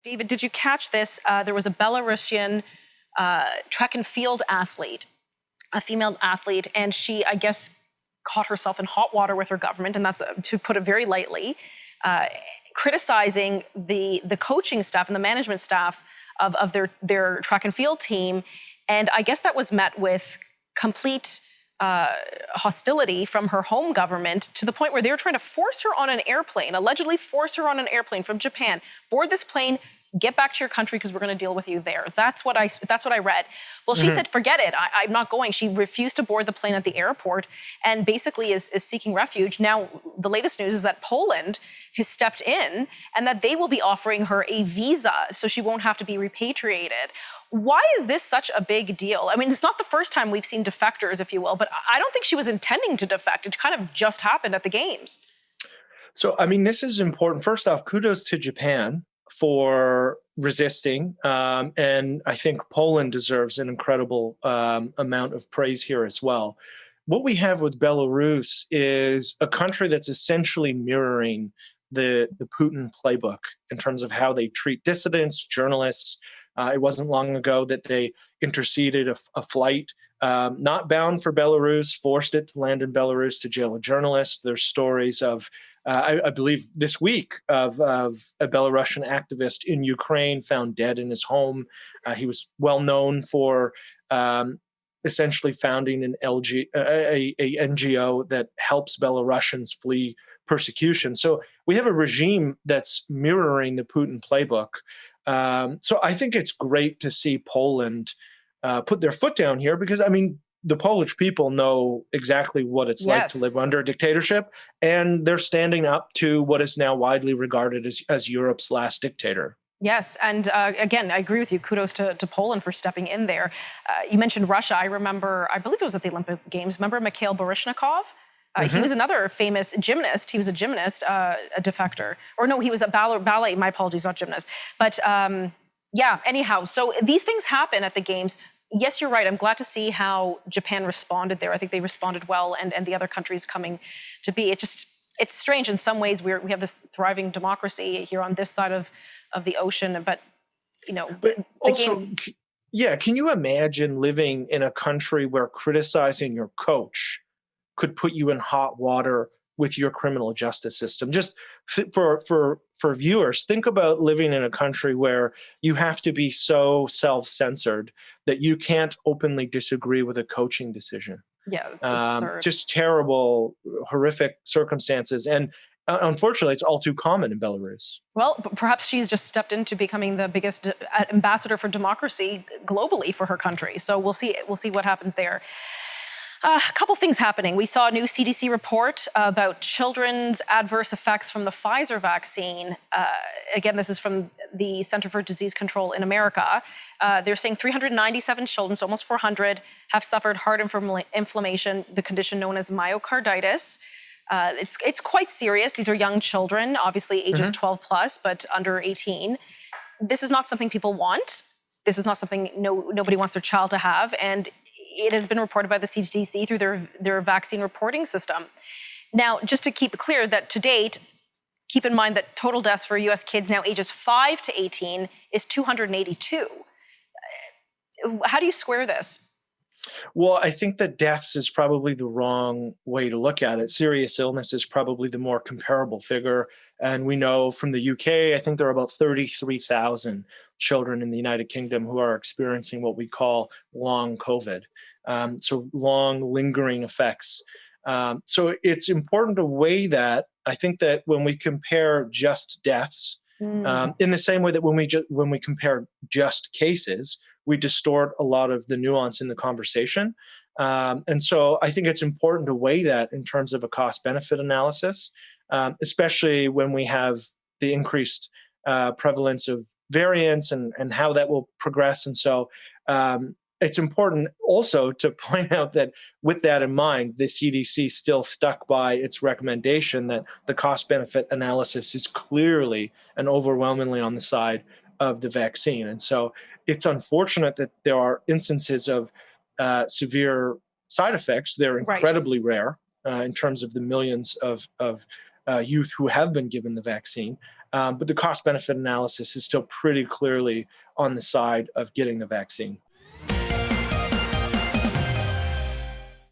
David, did you catch this? There was a Belarusian track and field athlete, a female athlete, and she, I guess, caught herself in hot water with her government, and that's, to put it very lightly, criticizing the coaching staff and the management staff of their track and field team. And I guess that was met with complete hostility from her home government, to the point where they were trying to force her on an airplane, allegedly force her on an airplane from Japan. Board this plane, get back to your country because we're going to deal with you there. That's what I read. Well, she said, forget it. I'm not going. She refused to board the plane at the airport and basically is seeking refuge. Now, the latest news is that Poland has stepped in and that they will be offering her a visa so she won't have to be repatriated. Why is this such a big deal? I mean, it's not the first time we've seen defectors, if you will, but I don't think she was intending to defect. It kind of just happened at the games. So, I mean, this is important. First off, kudos to Japan for resisting. And I think Poland deserves an incredible amount of praise here as well. What we have with Belarus is a country that's essentially mirroring the Putin playbook in terms of how they treat dissidents, journalists. It wasn't long ago that they interceded a flight not bound for Belarus, forced it to land in Belarus to jail a journalist. There's stories of I believe this week of a Belarusian activist in Ukraine found dead in his home. He was well known for essentially founding an NGO that helps Belarusians flee persecution. So we have a regime that's mirroring the Putin playbook. So I think it's great to see Poland put their foot down here, because, I mean, the Polish people know exactly what it's like to live under a dictatorship, and they're standing up to what is now widely regarded as Europe's last dictator. Yes, and again, I agree with you. Kudos to Poland for stepping in there. You mentioned Russia. I remember, I believe it was at the Olympic Games. Remember Mikhail Baryshnikov? He was another famous gymnast. He was a gymnast, a defector. Or no, he was a ballet. My apologies, not gymnast. But yeah, anyhow, so these things happen at the games. Yes, you're right. I'm glad to see how Japan responded there. I think they responded well, and the other countries coming to be. It's strange in some ways. We have this thriving democracy here on this side of the ocean, but you know, can you imagine living in a country where criticizing your coach could put you in hot water with your criminal justice system? Just for viewers, think about living in a country where you have to be so self-censored that you can't openly disagree with a coaching decision. Yeah, it's absurd. Just terrible, horrific circumstances. And unfortunately, it's all too common in Belarus. Well, perhaps she's just stepped into becoming the biggest ambassador for democracy globally for her country. So we'll see what happens there. A couple things happening. We saw a new CDC report about children's adverse effects from the Pfizer vaccine. Again, this is from the Center for Disease Control in America. They're saying 397 children, so almost 400, have suffered heart inflammation, the condition known as myocarditis. It's quite serious. These are young children, obviously ages 12 plus, but under 18. This is not something people want. This is not something nobody wants their child to have, and it has been reported by the CDC through their vaccine reporting system. Now, just to keep it clear that to date, keep in mind that total deaths for U.S. kids now ages 5 to 18 is 282. How do you square this? Well, I think that deaths is probably the wrong way to look at it. Serious illness is probably the more comparable figure. And we know from the UK, I think there are about 33,000 children in the United Kingdom who are experiencing what we call long COVID. So long lingering effects. So it's important to weigh that. I think that when we compare just deaths, in the same way that when we compare just cases, we distort a lot of the nuance in the conversation. And so I think it's important to weigh that in terms of a cost-benefit analysis, especially when we have the increased prevalence of variants and how that will progress. And so it's important also to point out that with that in mind, the CDC still stuck by its recommendation that the cost-benefit analysis is clearly and overwhelmingly on the side of the vaccine. And so it's unfortunate that there are instances of severe side effects. They're incredibly rare in terms of the millions of youth who have been given the vaccine. But the cost benefit analysis is still pretty clearly on the side of getting the vaccine.